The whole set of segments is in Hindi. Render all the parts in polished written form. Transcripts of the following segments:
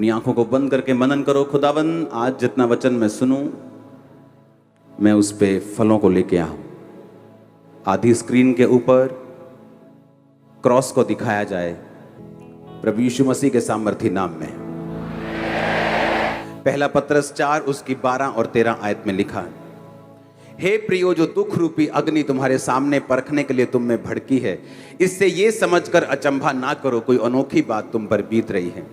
अपनी आंखों को बंद करके मनन करो। खुदावन, आज जितना वचन मैं सुनूं, मैं उस पे फलों को लेके आऊं। आधी स्क्रीन के ऊपर क्रॉस को दिखाया जाए प्रभु यीशु मसीह के सामर्थी नाम में। पहला पत्रस 4 उसकी 12 और 13 आयत में लिखा है, हे प्रियो, जो दुख रूपी अग्नि तुम्हारे सामने परखने के लिए तुम में भड़की है, इससे ये समझकर अचंभा ना करो कोई अनोखी बात तुम पर बीत रही है।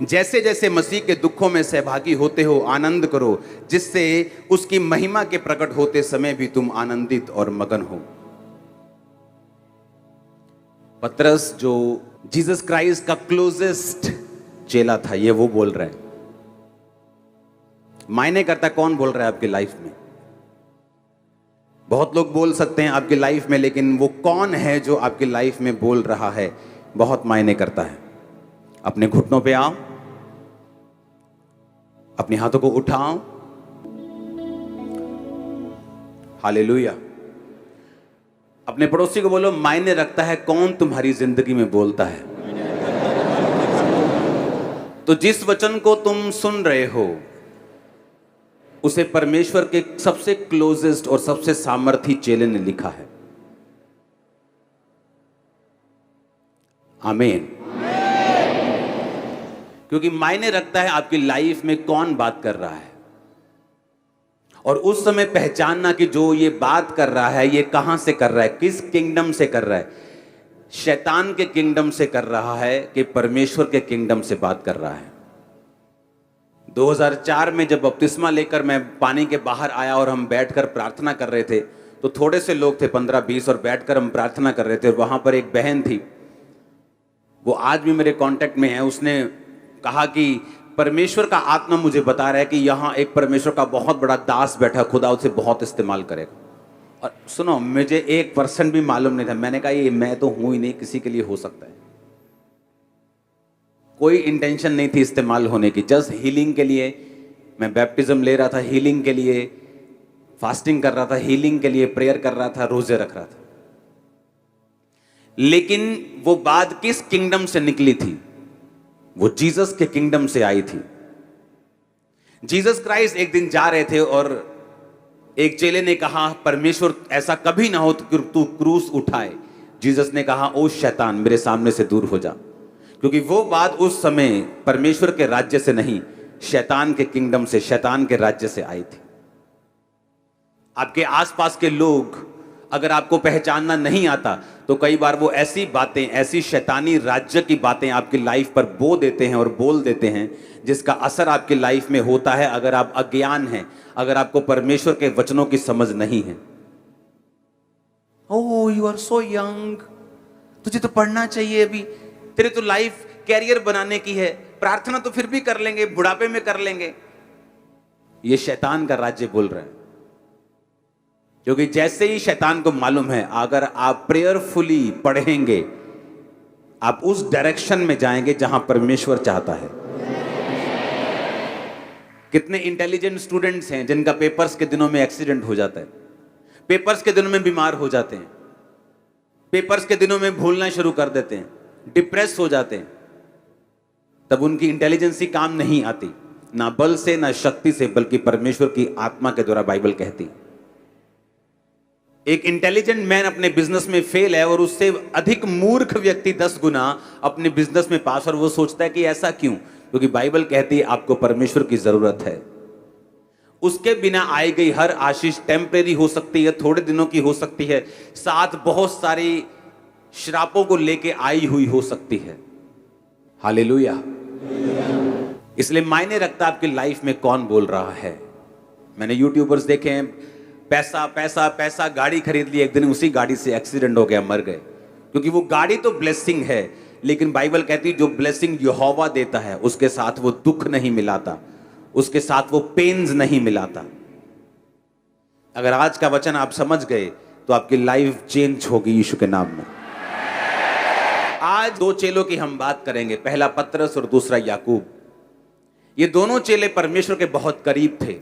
जैसे जैसे मसीह के दुखों में सहभागी होते हो आनंद करो, जिससे उसकी महिमा के प्रकट होते समय भी तुम आनंदित और मगन हो। पतरस जो जीसस क्राइस्ट का क्लोजेस्ट चेला था, ये वो बोल रहे हैं। मायने करता कौन बोल रहा है आपकी लाइफ में? बहुत लोग बोल सकते हैं आपकी लाइफ में, लेकिन वो कौन है जो आपकी लाइफ में बोल रहा है, बहुत मायने करता है। अपने घुटनों पे आओ, अपने हाथों को उठाओ। हालेलुया। अपने पड़ोसी को बोलो, मायने रखता है कौन तुम्हारी जिंदगी में बोलता है। तो जिस वचन को तुम सुन रहे हो, उसे परमेश्वर के सबसे क्लोजेस्ट और सबसे सामर्थी चेले ने लिखा है। आमीन। क्योंकि मायने रखता है आपकी लाइफ में कौन बात कर रहा है, और उस समय पहचानना कि जो ये बात कर रहा है ये कहां से कर रहा है, किस किंगडम से कर रहा है। शैतान के किंगडम से कर रहा है कि परमेश्वर के किंगडम से बात कर रहा है। 2004 में जब बपतिस्मा लेकर मैं पानी के बाहर आया और हम बैठकर प्रार्थना कर रहे थे, तो थोड़े से लोग थे, 15-20, और बैठकर हम प्रार्थना कर रहे थे। और वहां पर एक बहन थी, वो आज भी मेरे कांटेक्ट में है। उसने कहा कि परमेश्वर का आत्मा मुझे बता रहा है कि यहाँ एक परमेश्वर का बहुत बड़ा दास बैठा, खुदा उसे बहुत इस्तेमाल करेगा। और सुनो, मुझे 1% भी मालूम नहीं था। मैंने कहा ये मैं तो हूं ही नहीं, किसी के लिए हो सकता है। कोई इंटेंशन नहीं थी इस्तेमाल होने की, जस्ट हीलिंग के लिए मैं बैप्टिज्म ले रहा था, हीलिंग के लिए फास्टिंग कर रहा था, हीलिंग के लिए प्रेयर कर रहा था, रोजे रख रहा था। लेकिन वो बात किस किंगडम से निकली थी? वो जीसस के किंगडम से आई थी। जीसस क्राइस्ट एक दिन जा रहे थे और एक चेले ने कहा, परमेश्वर ऐसा कभी ना हो कि तू क्रूस उठाए। जीसस ने कहा, ओ शैतान, मेरे सामने से दूर हो जा। क्योंकि वो बात उस समय परमेश्वर के राज्य से नहीं, शैतान के किंगडम से, शैतान के राज्य से आई थी। आपके आसपास के लोग अगर आपको पहचानना नहीं आता, तो कई बार वो ऐसी बातें, ऐसी शैतानी राज्य की बातें आपकी लाइफ पर बो देते हैं और बोल देते हैं, जिसका असर आपकी लाइफ में होता है अगर आप अज्ञान हैं, अगर आपको परमेश्वर के वचनों की समझ नहीं है। ओह, यू आर सो यंग, तुझे तो पढ़ना चाहिए अभी, तेरे तो लाइफ कैरियर बनाने की है, प्रार्थना तो फिर भी कर लेंगे, बुढ़ापे में कर लेंगे। ये शैतान का राज्य बोल रहे हैं। क्योंकि जैसे ही शैतान को मालूम है, अगर आप प्रेयरफुली पढ़ेंगे, आप उस डायरेक्शन में जाएंगे जहां परमेश्वर चाहता है। कितने इंटेलिजेंट स्टूडेंट्स हैं जिनका पेपर्स के दिनों में एक्सीडेंट हो जाता है, पेपर्स के दिनों में बीमार हो जाते हैं, पेपर्स के दिनों में भूलना शुरू कर देते हैं, डिप्रेस हो जाते हैं। तब उनकी इंटेलिजेंसी काम नहीं आती, ना बल से ना शक्ति से, बल्कि परमेश्वर की आत्मा के द्वारा, बाइबल कहती। एक इंटेलिजेंट मैन अपने बिजनेस में फेल है और उससे अधिक मूर्ख व्यक्ति 10 गुना अपने बिजनेस में पास, और वो सोचता है कि ऐसा क्यों? क्योंकि बाइबल कहती है आपको परमेश्वर की जरूरत है। उसके बिना आई गई हर आशीष टेम्परेरी हो सकती है, थोड़े दिनों की हो सकती है, साथ बहुत सारी श्रापों को लेके आई हुई हो सकती है। हालेलुया। इसलिए मायने रखता आपकी लाइफ में कौन बोल रहा है। मैंने यूट्यूबर्स देखे हैं, पैसा पैसा पैसा, गाड़ी खरीद ली, एक दिन उसी गाड़ी से एक्सीडेंट हो गया, मर गए। क्योंकि वो गाड़ी तो ब्लेसिंग है, लेकिन बाइबल कहती है जो ब्लेसिंग यहोवा देता है उसके साथ वो दुख नहीं मिलाता, उसके साथ वो पेन्स नहीं मिलाता। अगर आज का वचन आप समझ गए तो आपकी लाइफ चेंज होगी यीशु के नाम में। आज 2 चेलों की हम बात करेंगे, पहला पतरस और दूसरा याकूब। ये दोनों चेले परमेश्वर के बहुत करीब थे।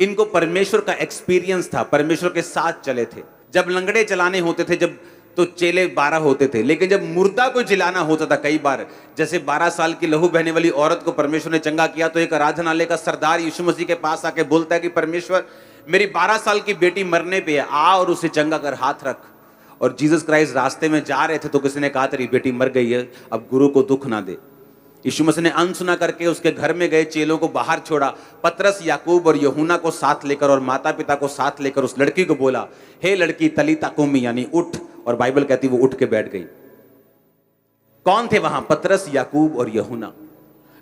इनको परमेश्वर का एक्सपीरियंस था, परमेश्वर के साथ चले थे। जब लंगड़े चलाने होते थे, जब तो चेले 12 होते थे। लेकिन जब मुर्दा को जिलाना होता था कई बार, जैसे 12 साल की लहू बहने वाली औरत को परमेश्वर ने चंगा किया, तो एक आराधनालय का सरदार यीशु मसीह के पास आके बोलता है कि परमेश्वर, मेरी 12 साल की बेटी मरने पे है, आ और उसे चंगा कर, हाथ रख। और जीसस क्राइस्ट रास्ते में जा रहे थे तो किसी ने कहा तेरी बेटी मर गई है, अब गुरु को दुख ना दे। यीशु मसीह ने अनसुना करके उसके घर में गए, चेलों को बाहर छोड़ा, पतरस, याकूब और यूहन्ना को साथ लेकर और माता पिता को साथ लेकर उस लड़की को बोला, हे लड़की तलीता कुमी, यानी उठ। और बाइबल कहती वो उठ के बैठ गई। कौन थे वहां? पतरस, याकूब और यूहन्ना।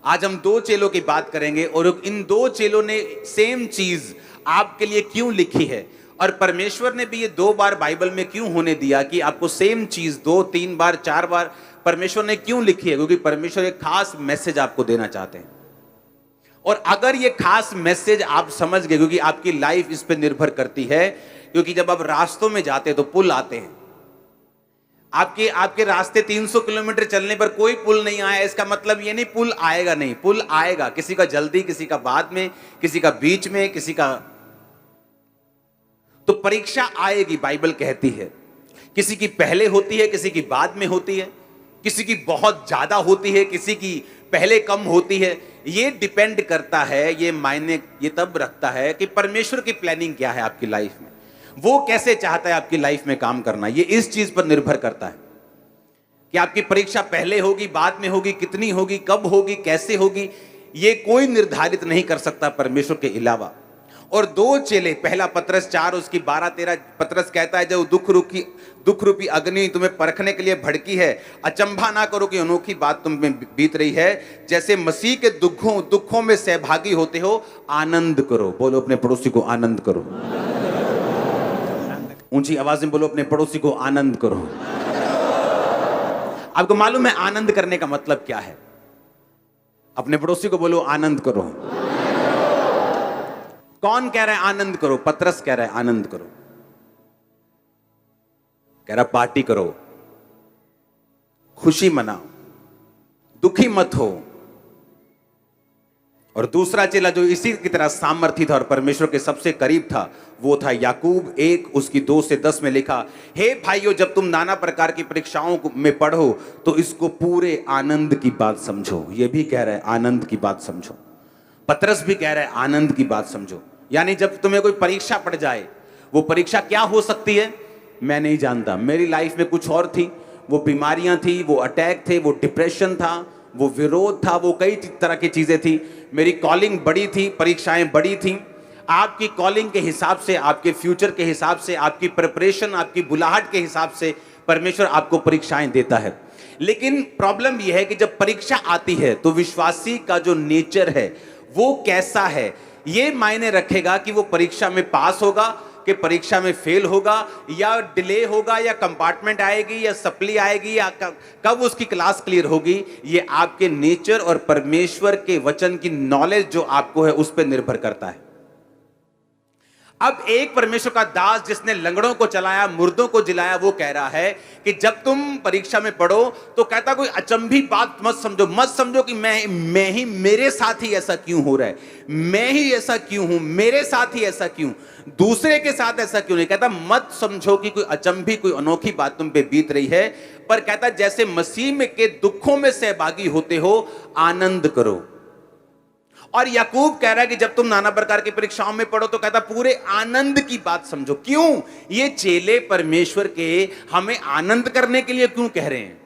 आज हम 2 चेलों की बात करेंगे और इन 2 चेलों ने सेम चीज आपके लिए क्यों लिखी है, और परमेश्वर ने भी ये 2 बार बाइबल में क्यों होने दिया कि आपको सेम चीज 2, 3 बार, 4 बार परमेश्वर ने क्यों लिखी है? क्योंकि परमेश्वर एक खास मैसेज आपको देना चाहते हैं। और अगर ये खास मैसेज आप समझ गए, क्योंकि आपकी लाइफ इस पे निर्भर करती है, क्योंकि जब आप रास्तों में जाते हैं तो पुल आते हैं। आपके रास्ते 300 किलोमीटर चलने पर कोई पुल नहीं आया, इसका मतलब ये नहीं पुल आएगा नहीं, पुल आएगा। किसी का जल्दी, किसी का बाद में, किसी का बीच में, किसी का। तो परीक्षा आएगी, बाइबल कहती है। किसी की पहले होती है, किसी की बाद में होती है, किसी की बहुत ज्यादा होती है, किसी की पहले कम होती है। ये डिपेंड करता है, ये मायने ये तब रखता है कि परमेश्वर की प्लानिंग क्या है आपकी लाइफ में, वो कैसे चाहता है आपकी लाइफ में काम करना। ये इस चीज पर निर्भर करता है कि आपकी परीक्षा पहले होगी, बाद में होगी, कितनी होगी, कब होगी, कैसे होगी, ये कोई निर्धारित नहीं कर सकता परमेश्वर के अलावा। और 2 चेले, पहला पतरस 4 उसकी 12-13, पतरस कहता है जो दुख रूपी अग्नि तुम्हें परखने के लिए भड़की है, अचंभा ना करो कि अनोखी बात तुम में बीत रही है। जैसे मसीह के दुखों में सहभागी होते हो, आनंद करो। बोलो अपने पड़ोसी को आनंद करो। ऊंची आवाज में बोलो अपने पड़ोसी को आनंद करो। आपको मालूम है आनंद करने का मतलब क्या है? अपने पड़ोसी को बोलो आनंद करो। कौन कह रहा है आनंद करो? पतरस कह रहा है आनंद करो, कह रहा पार्टी करो, खुशी मनाओ, दुखी मत हो। और दूसरा चेला जो इसी की तरह सामर्थी था और परमेश्वर के सबसे करीब था, वो था याकूब 1 उसकी 2 से 10 में लिखा, हे भाइयों, जब तुम नाना प्रकार की परीक्षाओं में पढ़ो तो इसको पूरे आनंद की बात समझो। ये भी कह रहा है आनंद की बात समझो। पतरस भी कह रहा है आनंद की बात समझो। यानी जब तुम्हें कोई परीक्षा पड़ जाए, वो परीक्षा क्या हो सकती है मैं नहीं जानता। मेरी लाइफ में कुछ और थी, वो बीमारियां थी, वो अटैक थे, वो डिप्रेशन था, वो विरोध था, वो कई तरह की चीजें थी। मेरी कॉलिंग बड़ी थी, परीक्षाएं बड़ी थी। आपकी कॉलिंग के हिसाब से, आपके फ्यूचर के हिसाब से, आपकी प्रिपरेशन, आपकी बुलाहट के हिसाब से परमेश्वर आपको परीक्षाएं देता है। लेकिन प्रॉब्लम यह है कि जब परीक्षा आती है तो विश्वासी का जो नेचर है वो कैसा है, ये मायने रखेगा कि वो परीक्षा में पास होगा कि परीक्षा में फेल होगा, या डिले होगा, या कंपार्टमेंट आएगी, या सप्ली आएगी, या कब उसकी क्लास क्लियर होगी। ये आपके नेचर और परमेश्वर के वचन की नॉलेज जो आपको है उस पर निर्भर करता है। अब एक परमेश्वर का दास जिसने लंगड़ों को चलाया, मुर्दों को जिलाया, वो कह रहा है कि जब तुम परीक्षा में पढ़ो तो कहता कोई अचंभी बात मत समझो कि मैं ही, मेरे साथ ही ऐसा क्यों हो रहा है, मैं ही ऐसा क्यों हूं, मेरे साथ ही ऐसा क्यों, दूसरे के साथ ऐसा क्यों नहीं। कहता मत समझो कि कोई अचंभी, कोई अनोखी बात तुम पे बीत रही है, पर कहता जैसे मसीह में के दुखों में सहभागी होते हो, आनंद करो। और याकूब कह रहा है कि जब तुम नाना प्रकार की परीक्षाओं में पढ़ो तो कहता पूरे आनंद की बात समझो। क्यों? ये चेले परमेश्वर के हमें आनंद करने के लिए क्यों कह रहे हैं?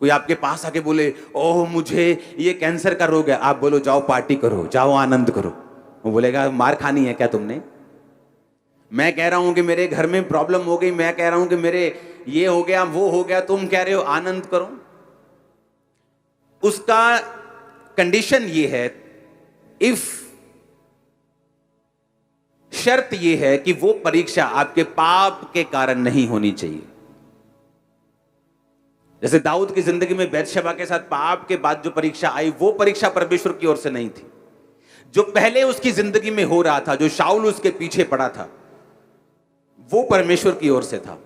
कोई आपके पास आके बोले ओह मुझे ये कैंसर का रोग है, आप बोलो जाओ पार्टी करो, जाओ आनंद करो। वो बोलेगा मार खानी है क्या तुमने? मैं कह रहा हूं कि मेरे घर में प्रॉब्लम हो गई, मैं कह रहा हूं कि मेरे ये हो गया, वो हो गया, तुम कह रहे हो आनंद करो। उसका कंडीशन ये है, इफ शर्त ये है कि वो परीक्षा आपके पाप के कारण नहीं होनी चाहिए। जैसे दाऊद की जिंदगी में बैतशेबा के साथ पाप के बाद जो परीक्षा आई, वो परीक्षा परमेश्वर की ओर से नहीं थी। जो पहले उसकी जिंदगी में हो रहा था, जो शाऊल उसके पीछे पड़ा था, वो परमेश्वर की ओर से था।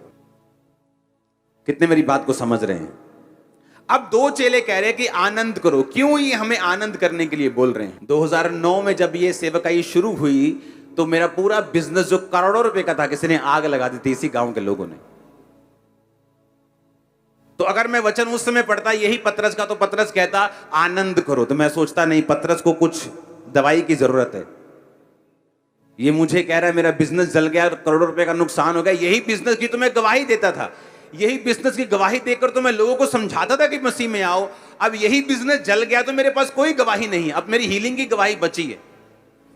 कितने मेरी बात को समझ रहे हैं? अब 2 चेले कह रहे हैं कि आनंद करो। क्यों ये हमें आनंद करने के लिए बोल रहे हैं? 2009 में जब ये सेवकाई शुरू हुई तो मेरा पूरा बिजनेस जो करोड़ों रुपए का था, किसी ने आग लगा दी थी इसी गांव के लोगों ने। तो अगर मैं वचन उस समय पढ़ता यही पतरस का, तो पतरस कहता आनंद करो, तो मैं सोचता नहीं, पतरस को कुछ दवाई की जरूरत है। ये मुझे कह रहा है मेरा बिजनेस जल गया, करोड़ों रुपए का नुकसान हो गया, यही बिजनेस की तो मैं गवाही देता था, यही बिजनेस की गवाही देकर तो मैं लोगों को समझाता था कि मसीह में आओ। अब यही बिजनेस जल गया तो मेरे पास कोई गवाही नहीं है, अब मेरी हीलिंग की गवाही बची है।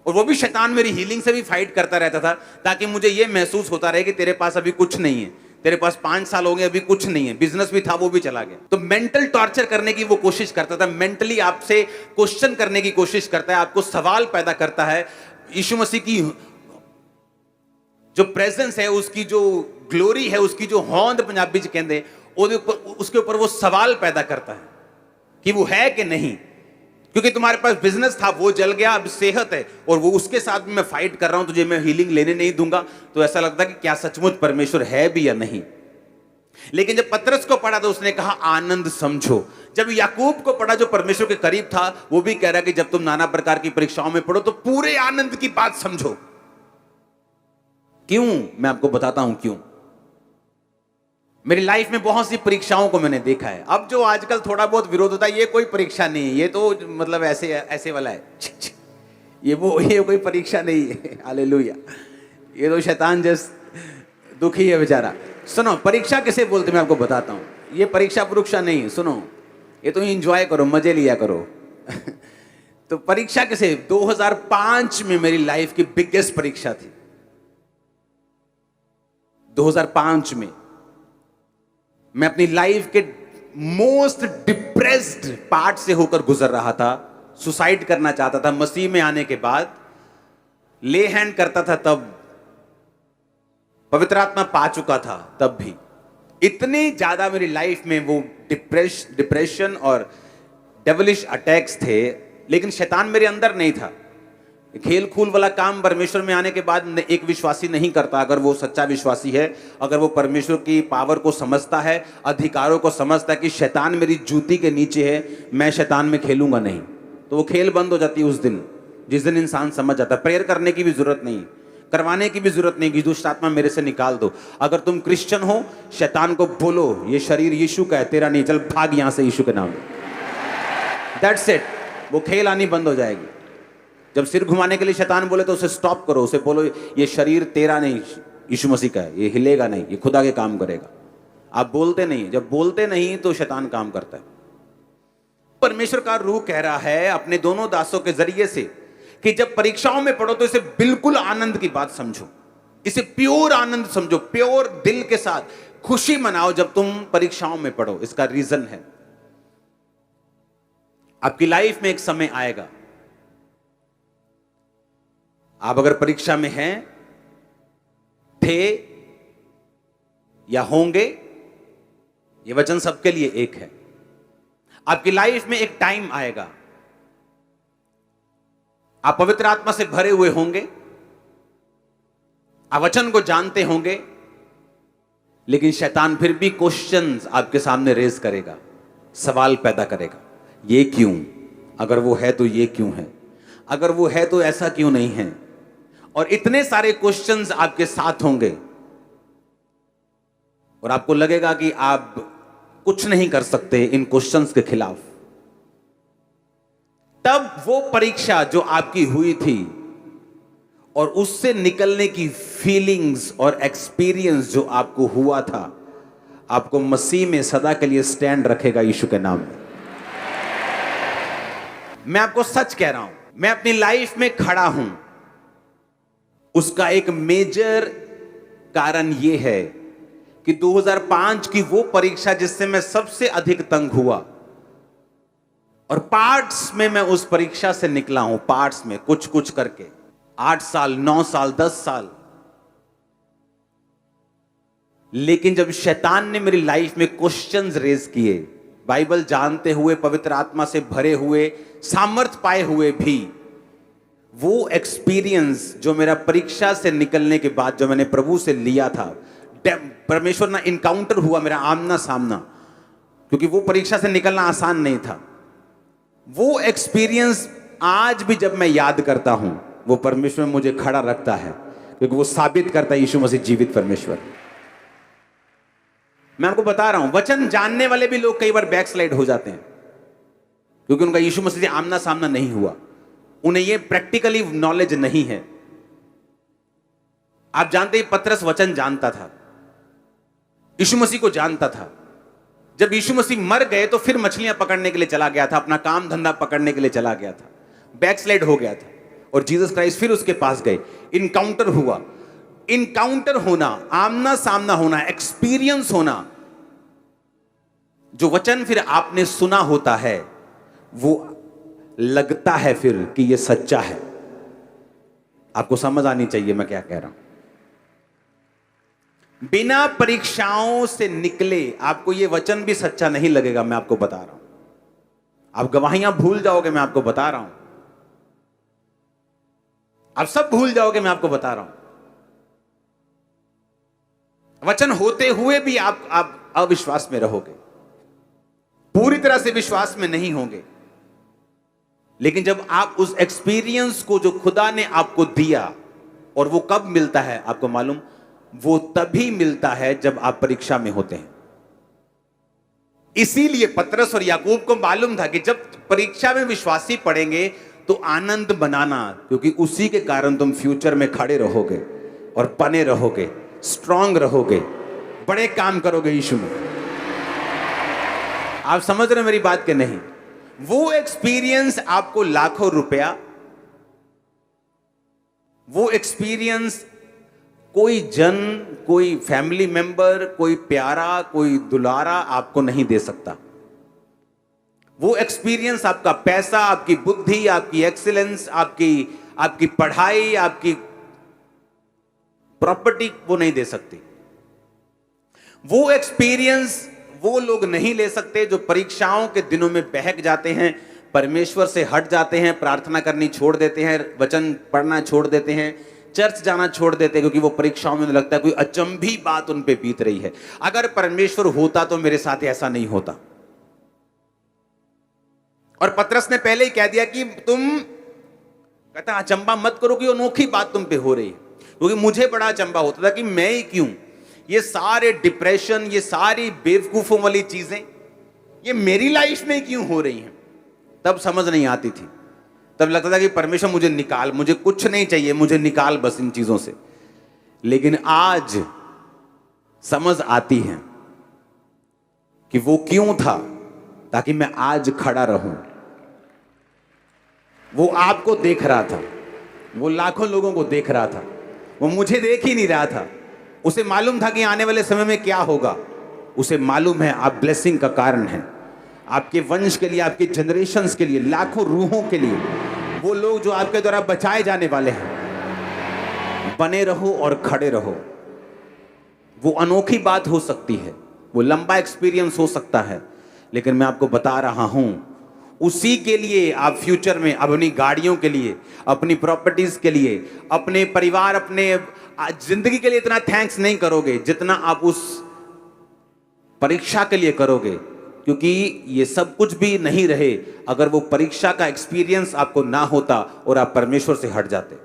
और वो भी शैतान मेरी हीलिंग से भी फाइट करता रहता था, ताकि मुझे ये महसूस होता रहे कि तेरे पास अभी कुछ नहीं है, तेरे पास 5 साल हो गए अभी कुछ नहीं है, बिजनेस भी था वो भी चला गया। तो मेंटल टॉर्चर करने की वो कोशिश करता था, मेंटली आपसे क्वेश्चन करने की कोशिश करता है, आपको सवाल पैदा करता है। यीशु मसीह की जो प्रेजेंस है, उसकी जो ग्लोरी है, उसकी जो होंद पंजाबी च कहते, उसके ऊपर वो सवाल पैदा करता है कि वो है कि नहीं। क्योंकि तुम्हारे पास बिजनेस था वो जल गया, अब सेहत है और वो उसके साथ भी मैं फाइट कर रहा हूं, तुझे मैं हीलिंग लेने नहीं दूंगा। तो ऐसा लगता है कि क्या सचमुच परमेश्वर है भी या नहीं। लेकिन जब पतरस को पढ़ा तो उसने कहा आनंद समझो। जब याकूब को पढ़ा जो परमेश्वर के करीब था, वो भी कह रहा कि जब तुम नाना प्रकार की परीक्षाओं में पढ़ो तो पूरे आनंद की बात समझो। क्यों? मैं आपको बताता हूं क्यों। मेरी लाइफ में बहुत सी परीक्षाओं को मैंने देखा है। अब जो आजकल थोड़ा बहुत विरोध होता है, ये कोई परीक्षा नहीं है, ये तो मतलब ऐसे ऐसे वाला है, ये कोई परीक्षा नहीं है। हालेलुया। ये तो शैतान जैस दुखी है बेचारा। सुनो, परीक्षा किसे बोलते मैं आपको बताता हूं। ये परीक्षा परीक्षा नहीं है, सुनो, ये तो एंजॉय करो, मजे लिया करो। तो परीक्षा किसे? 2005 में मेरी लाइफ की बिगेस्ट परीक्षा थी। 2005 में मैं अपनी लाइफ के मोस्ट डिप्रेस्ड पार्ट से होकर गुजर रहा था। सुसाइड करना चाहता था मसीह में आने के बाद, ले हैंड करता था तब, पवित्र आत्मा पा चुका था तब भी। इतनी ज्यादा मेरी लाइफ में वो डिप्रेशन और डेविलिश अटैक्स थे, लेकिन शैतान मेरे अंदर नहीं था। खेल खूल वाला काम परमेश्वर में आने के बाद एक विश्वासी नहीं करता। अगर वो सच्चा विश्वासी है, अगर वो परमेश्वर की पावर को समझता है, अधिकारों को समझता है कि शैतान मेरी जूती के नीचे है, मैं शैतान में खेलूंगा नहीं, तो वो खेल बंद हो जाती है उस दिन, जिस दिन इंसान समझ जाता है। प्रेयर करने की भी जरूरत नहीं, करवाने की भी जरूरत नहीं कि दुष्ट आत्मा मेरे से निकाल दो। अगर तुम क्रिश्चियन हो, शैतान को बोलो ये शरीर यीशु का है, तेरा नहीं, चल भाग यहां से यीशु के नाम में। That's it. वो खेल आनी बंद हो जाएगी। जब सिर घुमाने के लिए शैतान बोले तो उसे स्टॉप करो, उसे बोलो ये शरीर तेरा नहीं, यीशु मसीह का है, ये हिलेगा नहीं, ये खुदा के काम करेगा। आप बोलते नहीं, जब बोलते नहीं तो शैतान काम करता है। परमेश्वर का रूह कह रहा है अपने दोनों दासों के जरिए से कि जब परीक्षाओं में पढ़ो तो इसे बिल्कुल आनंद की बात समझो, इसे प्योर आनंद समझो, प्योर दिल के साथ खुशी मनाओ जब तुम परीक्षाओं में पढ़ो। इसका रीजन है, आपकी लाइफ में एक समय आएगा, आप अगर परीक्षा में हैं, थे या होंगे, ये वचन सबके लिए एक है। आपकी लाइफ में एक टाइम आएगा, आप पवित्र आत्मा से भरे हुए होंगे, आप वचन को जानते होंगे, लेकिन शैतान फिर भी क्वेश्चंस आपके सामने रेज करेगा, सवाल पैदा करेगा। ये क्यों? अगर वो है तो ये क्यों है? अगर वो है तो ऐसा क्यों नहीं है? और इतने सारे क्वेश्चंस आपके साथ होंगे और आपको लगेगा कि आप कुछ नहीं कर सकते इन क्वेश्चंस के खिलाफ। तब वो परीक्षा जो आपकी हुई थी और उससे निकलने की फीलिंग्स और एक्सपीरियंस जो आपको हुआ था, आपको मसीह में सदा के लिए स्टैंड रखेगा यीशु के नाम में। मैं आपको सच कह रहा हूं, मैं अपनी लाइफ में खड़ा हूं, उसका एक मेजर कारण यह है कि 2005 की वो परीक्षा जिससे मैं सबसे अधिक तंग हुआ, और पार्ट्स में मैं उस परीक्षा से निकला हूं, पार्ट्स में कुछ कुछ करके 8 साल 9 साल 10 साल। लेकिन जब शैतान ने मेरी लाइफ में क्वेश्चंस रेज किए, बाइबल जानते हुए, पवित्र आत्मा से भरे हुए, सामर्थ पाए हुए भी, वो एक्सपीरियंस जो मेरा परीक्षा से निकलने के बाद जो मैंने प्रभु से लिया था, परमेश्वर ना इनकाउंटर हुआ मेरा आमना सामना, क्योंकि वो परीक्षा से निकलना आसान नहीं था। वो एक्सपीरियंस आज भी जब मैं याद करता हूं, वो परमेश्वर मुझे खड़ा रखता है, क्योंकि वो साबित करता है यीशु मसीह जीवित परमेश्वर। मैं आपको बता रहा हूं, वचन जानने वाले भी लोग कई बार बैकस्लाइड हो जाते हैं, क्योंकि उनका यीशु मसीह से आमना सामना नहीं हुआ, उन्हें ये प्रैक्टिकली नॉलेज नहीं है। आप जानते हैं पतरस वचन जानता था, यीशु मसीह को जानता था। जब यीशु मसीह मर गए तो फिर मछलियां पकड़ने के लिए चला गया था, अपना काम धंधा पकड़ने के लिए चला गया था, बैकस्लाइड हो गया था, और जीसस क्राइस्ट फिर उसके पास गए, इनकाउंटर हुआ। इनकाउंटर होना, आमना सामना होना, एक्सपीरियंस होना, जो वचन फिर आपने सुना होता है वो लगता है फिर कि ये सच्चा है। आपको समझ आनी चाहिए मैं क्या कह रहा हूं। बिना परीक्षाओं से निकले आपको ये वचन भी सच्चा नहीं लगेगा, मैं आपको बता रहा हूं। आप गवाहियां भूल जाओगे, मैं आपको बता रहा हूं। आप सब भूल जाओगे, मैं आपको बता रहा हूं। वचन होते हुए भी आप अविश्वास में रहोगे, पूरी तरह से विश्वास में नहीं होंगे। लेकिन जब आप उस एक्सपीरियंस को जो खुदा ने आपको दिया, और वो कब मिलता है आपको मालूम, वो तभी मिलता है जब आप परीक्षा में होते हैं। इसीलिए पतरस और याकूब को मालूम था कि जब परीक्षा में विश्वासी पड़ेंगे तो आनंद बनाना, क्योंकि उसी के कारण तुम फ्यूचर में खड़े रहोगे और बने रहोगे, स्ट्रांग रहोगे, बड़े काम करोगे यीशु में। आप समझ रहे हो मेरी बात के नहीं? वो एक्सपीरियंस आपको लाखों रुपया, वो एक्सपीरियंस कोई जन, कोई फैमिली मेंबर, कोई प्यारा, कोई दुलारा आपको नहीं दे सकता। वो एक्सपीरियंस आपका पैसा, आपकी बुद्धि, आपकी एक्सीलेंस, आपकी पढ़ाई, आपकी प्रॉपर्टी वो नहीं दे सकती। वो एक्सपीरियंस वो लोग नहीं ले सकते जो परीक्षाओं के दिनों में बहक जाते हैं, परमेश्वर से हट जाते हैं, प्रार्थना करनी छोड़ देते हैं, वचन पढ़ना छोड़ देते हैं, चर्च जाना छोड़ देते हैं, क्योंकि वो परीक्षाओं में लगता है कोई अचंभी बात उन पे बीत रही है। अगर परमेश्वर होता तो मेरे साथ ऐसा नहीं होता। और पतरस ने पहले ही कह दिया कि तुम, कहता अचंबा मत करो कि अनोखी बात तुम पे हो रही है, क्योंकि मुझे बड़ा अचंबा होता था कि मैं ही क्यों, ये सारे डिप्रेशन, ये सारी बेवकूफों वाली चीजें ये मेरी लाइफ में क्यों हो रही हैं। तब समझ नहीं आती थी, तब लगता था कि परमेश्वर मुझे निकाल, मुझे कुछ नहीं चाहिए, मुझे निकाल बस इन चीजों से। लेकिन आज समझ आती है कि वो क्यों था, ताकि मैं आज खड़ा रहूं। वो आपको देख रहा था, वो लाखों लोगों को देख रहा था, वो मुझे देख ही नहीं रहा था। उसे मालूम था कि आने वाले समय में क्या होगा। उसे मालूम है आप ब्लेसिंग का कारण हैं, आपके वंश के लिए, आपके जनरेशंस के लिए, लाखों रूहों के लिए, वो लोग जो आपके द्वारा बचाए जाने वाले हैं। बने रहो और खड़े रहो। वो अनोखी बात हो सकती है, वो लंबा एक्सपीरियंस हो सकता है, लेकिन मैं आपको बता रहा हूं उसी के लिए आप फ्यूचर में अपनी गाड़ियों के लिए, अपनी प्रॉपर्टीज के लिए, अपने परिवार, अपने जिंदगी के लिए इतना थैंक्स नहीं करोगे जितना आप उस परीक्षा के लिए करोगे, क्योंकि ये सब कुछ भी नहीं रहे अगर वो परीक्षा का एक्सपीरियंस आपको ना होता और आप परमेश्वर से हट जाते।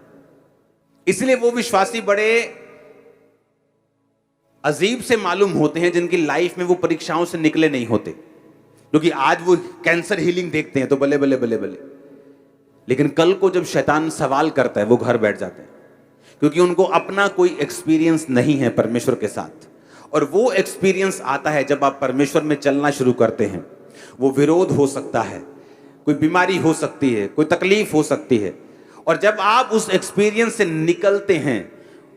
इसलिए वो विश्वासी बड़े अजीब से मालूम होते हैं जिनकी लाइफ में वो परीक्षाओं से निकले नहीं होते, क्योंकि आज वो कैंसर हीलिंग देखते हैं तो बल्ले बल्ले बल्ले बल्ले, लेकिन कल को जब शैतान सवाल करता है वो घर बैठ जाते हैं, क्योंकि उनको अपना कोई एक्सपीरियंस नहीं है परमेश्वर के साथ। और वो एक्सपीरियंस आता है जब आप परमेश्वर में चलना शुरू करते हैं। वो विरोध हो सकता है, कोई बीमारी हो सकती है, कोई तकलीफ हो सकती है, और जब आप उस एक्सपीरियंस से निकलते हैं,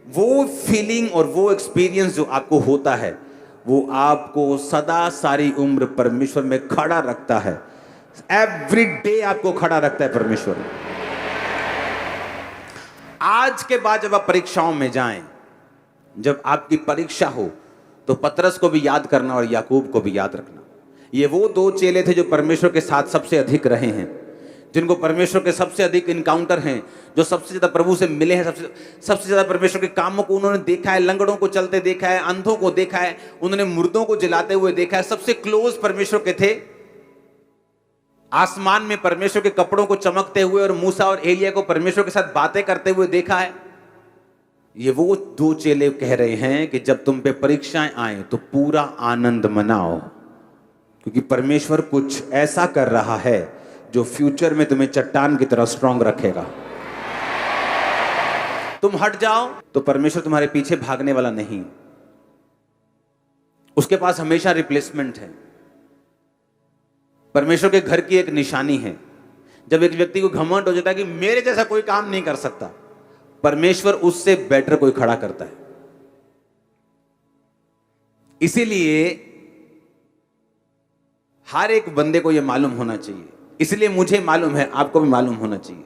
वो फीलिंग और वो एक्सपीरियंस जो आपको होता है वो आपको सदा सारी उम्र परमेश्वर में खड़ा रखता है। एवरी डे आपको खड़ा रखता है परमेश्वर। आज के बाद जब आप परीक्षाओं में जाएं, जब आपकी परीक्षा हो, तो पतरस को भी याद करना और याकूब को भी याद रखना। ये वो दो चेले थे जो परमेश्वर के साथ सबसे अधिक रहे हैं, जिनको परमेश्वर के सबसे अधिक इनकाउंटर हैं, जो सबसे ज्यादा प्रभु से मिले हैं, सबसे ज्यादा परमेश्वर के कामों को उन्होंने देखा है, लंगड़ों को चलते देखा है, अंधों को देखा है, उन्होंने मुर्दों को जलाते हुए देखा है, सबसे क्लोज परमेश्वर के थे। आसमान में परमेश्वर के कपड़ों को चमकते हुए और मूसा और एलिया को परमेश्वर के साथ बातें करते हुए देखा है। ये वो दो चेले कह रहे हैं कि जब तुम पे परीक्षाएं आए तो पूरा आनंद मनाओ, क्योंकि परमेश्वर कुछ ऐसा कर रहा है जो फ्यूचर में तुम्हें चट्टान की तरह स्ट्रांग रखेगा। तुम हट जाओ तो परमेश्वर तुम्हारे पीछे भागने वाला नहीं, उसके पास हमेशा रिप्लेसमेंट है। परमेश्वर के घर की एक निशानी है, जब एक व्यक्ति को घमंड हो जाता है कि मेरे जैसा कोई काम नहीं कर सकता, परमेश्वर उससे बेटर कोई खड़ा करता है। इसीलिए हर एक बंदे को यह मालूम होना चाहिए, इसलिए मुझे मालूम है, आपको भी मालूम होना चाहिए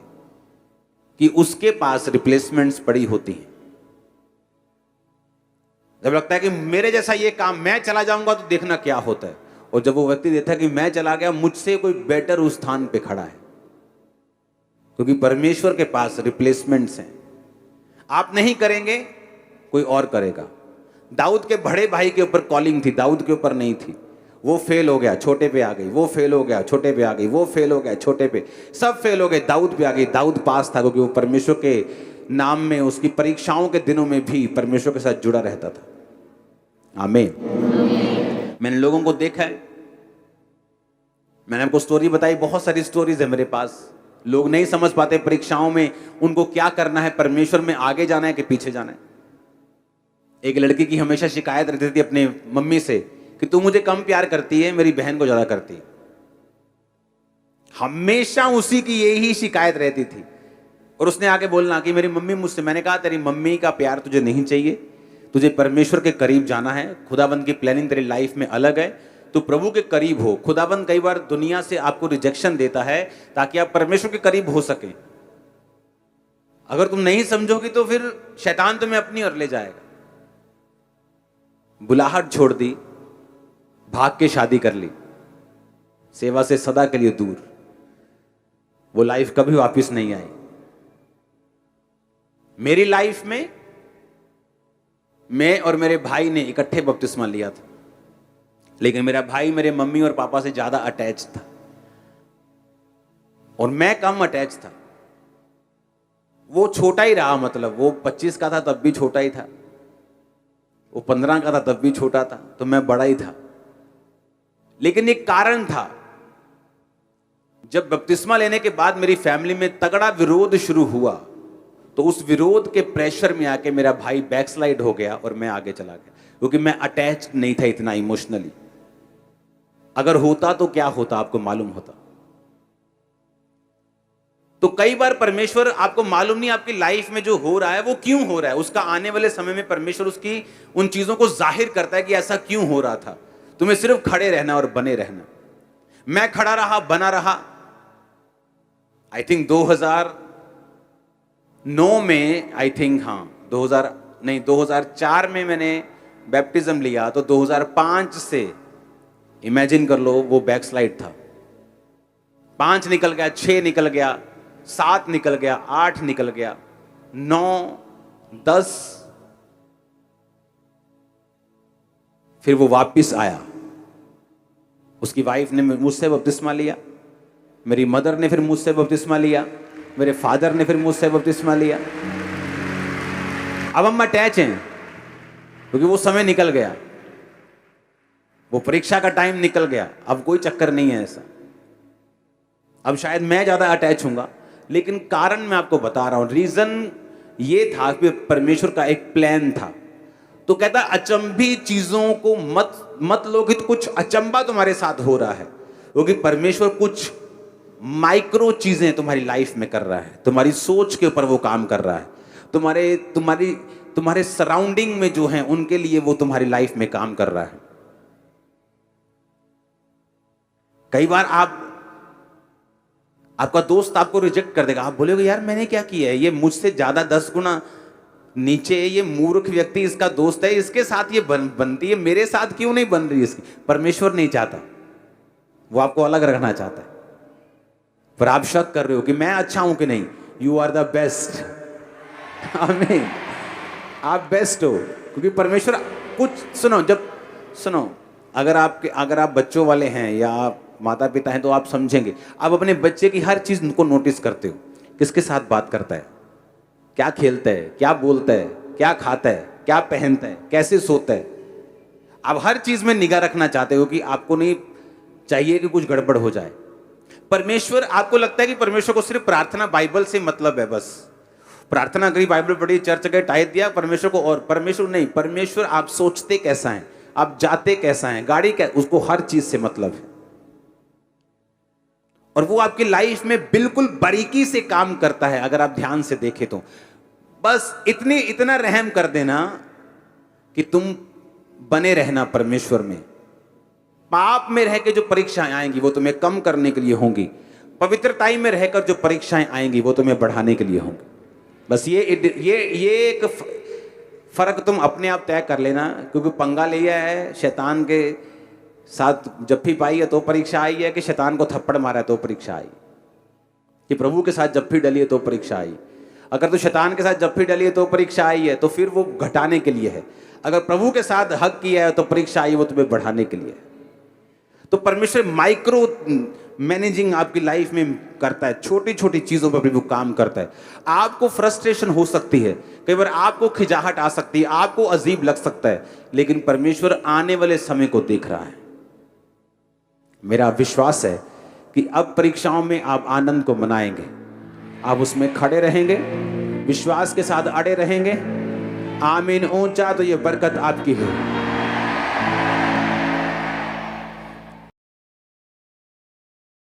कि उसके पास रिप्लेसमेंट्स पड़ी होती हैं। जब लगता है कि मेरे जैसा ये काम मैं चला जाऊंगा तो देखना क्या होता है, और जब वो व्यक्ति देखता है कि मैं चला गया, मुझसे कोई बेटर उस स्थान पे खड़ा है, क्योंकि परमेश्वर के पास रिप्लेसमेंट्स हैं। आप नहीं करेंगे, कोई और करेगा। दाऊद के बड़े भाई के ऊपर कॉलिंग थी, दाऊद के ऊपर नहीं थी। वो फेल हो गया, छोटे पे आ गई, वो फेल हो गया, छोटे पे आ गई, वो फेल हो गया, छोटे पे, सब फेल हो गए, दाऊद पे आ गई। दाऊद पास था क्योंकि वो परमेश्वर के नाम में, उसकी परीक्षाओं के दिनों में भी परमेश्वर के साथ जुड़ा रहता था। आमीन। मैंने लोगों को देखा है, मैंने आपको स्टोरी बताई, बहुत सारी स्टोरीज है मेरे पास। लोग नहीं समझ पाते परीक्षाओं में उनको क्या करना है, परमेश्वर में आगे जाना है कि पीछे जाना है। एक लड़की की हमेशा शिकायत रहती थी अपने मम्मी से कि तू मुझे कम प्यार करती है, मेरी बहन को ज्यादा करती है। हमेशा उसी की यही शिकायत रहती थी, और उसने आके बोलना कि मेरी मम्मी मुझसे, मैंने कहा तेरी मम्मी का प्यार तुझे नहीं चाहिए, तुझे परमेश्वर के करीब जाना है। खुदाबंद की प्लानिंग तेरी लाइफ में अलग है, तो प्रभु के करीब हो। खुदाबंद कई बार दुनिया से आपको रिजेक्शन देता है ताकि आप परमेश्वर के करीब हो सके। अगर तुम नहीं समझोगे तो फिर शैतान तुम्हें अपनी ओर ले जाएगा। बुलाहट छोड़ दी, भाग के शादी कर ली, सेवा से सदा के लिए दूर, वो लाइफ कभी वापस नहीं आई। मेरी लाइफ में मैं और मेरे भाई ने इकट्ठे बपतिस्मा लिया था, लेकिन मेरा भाई मेरे मम्मी और पापा से ज्यादा अटैच था और मैं कम अटैच था। वो छोटा ही रहा, मतलब वो 25 का था तब भी छोटा ही था, वो 15 का था तब भी छोटा था, तो मैं बड़ा ही था। लेकिन एक कारण था, जब बपतिस्मा लेने के बाद मेरी फैमिली में तगड़ा विरोध शुरू हुआ, तो उस विरोध के प्रेशर में आके मेरा भाई बैकस्लाइड हो गया और मैं आगे चला गया, क्योंकि मैं अटैच नहीं था इतना इमोशनली। अगर होता तो क्या होता आपको मालूम होता। तो कई बार परमेश्वर, आपको मालूम नहीं आपकी लाइफ में जो हो रहा है वो क्यों हो रहा है, उसका आने वाले समय में परमेश्वर उसकी उन चीजों को जाहिर करता है कि ऐसा क्यों हो रहा था। तुम्हें सिर्फ खड़े रहना और बने रहना। मैं खड़ा रहा, बना रहा। आई थिंक 2009 में, आई थिंक, हाँ 2004 में मैंने बैप्टिज्म लिया, तो 2005 से इमेजिन कर लो वो बैकस्लाइड था। 5 निकल गया, 6 निकल गया, 7 निकल गया, 8 निकल गया, 9, 10, फिर वो वापिस आया। उसकी वाइफ ने मुझसे बपतिस्मा लिया, मेरी मदर ने फिर मुझसे बपतिस्मा लिया, मेरे फादर ने फिर मुझसे बपतिस्मा लिया। अब हम अटैच हैं क्योंकि वो समय निकल गया, वो परीक्षा का टाइम निकल गया। अब कोई चक्कर नहीं है ऐसा। अब शायद मैं ज्यादा अटैच हूंगा, लेकिन कारण मैं आपको बता रहा हूं। रीजन ये था कि परमेश्वर का एक प्लान था। तो कहता अचंभी चीजों को मत लो कि कुछ अचंबा तुम्हारे साथ हो रहा है, क्योंकि परमेश्वर कुछ माइक्रो चीजें तुम्हारी लाइफ में कर रहा है। तुम्हारी सोच के ऊपर वो काम कर रहा है, तुम्हारे सराउंडिंग में जो हैं उनके लिए वो तुम्हारी लाइफ में काम कर रहा है। कई बार आपका दोस्त आपको रिजेक्ट कर देगा, आप बोलोगे यार मैंने क्या किया है, ये मुझसे ज्यादा 10 गुना नीचे, ये मूर्ख व्यक्ति इसका दोस्त है, इसके साथ ये बनती है, मेरे साथ क्यों नहीं बन रही इसकी। परमेश्वर नहीं चाहता, वो आपको अलग रखना चाहता है। पर आप शक कर रहे हो कि मैं अच्छा हूं कि नहीं। You are the best. आमीन। आप बेस्ट हो, क्योंकि परमेश्वर कुछ सुनो, अगर आप बच्चों वाले हैं या आप माता पिता हैं तो आप समझेंगे। आप अपने बच्चे की हर चीज को नोटिस करते हो, किसके साथ बात करता है, क्या खेलता है, क्या बोलता है, क्या खाता है, क्या पहनता है, कैसे सोता है। आप हर चीज में निगाह रखना चाहते हो कि आपको नहीं चाहिए कि कुछ गड़बड़ हो जाए। परमेश्वर, आपको लगता है कि परमेश्वर को सिर्फ प्रार्थना बाइबल से मतलब है, बस प्रार्थना करी, बाइबल पढ़ी, चर्च गए, टाइट दिया, परमेश्वर को। और परमेश्वर नहीं, परमेश्वर आप सोचते कैसा है, आप जाते कैसा है, गाड़ी क्या, उसको हर चीज से मतलब है। और वो आपकी लाइफ में बिल्कुल बारीकी से काम करता है। अगर आप ध्यान से देखें तो बस इतना रहम कर देना कि तुम बने रहना परमेश्वर में। पाप में रह के जो परीक्षाएं आएंगी वो तुम्हें कम करने के लिए होंगी, पवित्रताई में रहकर जो परीक्षाएं आएंगी वो तुम्हें बढ़ाने के लिए होंगी। बस ये एक फर्क तुम अपने आप तय कर लेना, क्योंकि पंगा लिया है शैतान के साथ, जप्फी पाई है तो परीक्षा आई है, कि शैतान को थप्पड़ मारा है तो परीक्षा आई, कि प्रभु के साथ जप्फी डली है तो परीक्षा आई। अगर तो शैतान के साथ जप्फी डली है तो परीक्षा आई है, तो फिर वो घटाने के लिए है। अगर प्रभु के साथ हक किया है तो परीक्षा आई, वो तुम्हें बढ़ाने के लिए है। तो परमेश्वर माइक्रो मैनेजिंग आपकी लाइफ में करता है, छोटी छोटी चीजों पर प्रभु काम करता है। आपको फ्रस्ट्रेशन हो सकती है, कई बार आपको खिजाहट आ सकती है, आपको अजीब लग सकता है, लेकिन परमेश्वर आने वाले समय को देख रहा है। मेरा विश्वास है कि अब परीक्षाओं में आप आनंद को मनाएंगे, आप उसमें खड़े रहेंगे, विश्वास के साथ अड़े रहेंगे। आमीन ऊंचा तो ये बरकत आपकी है।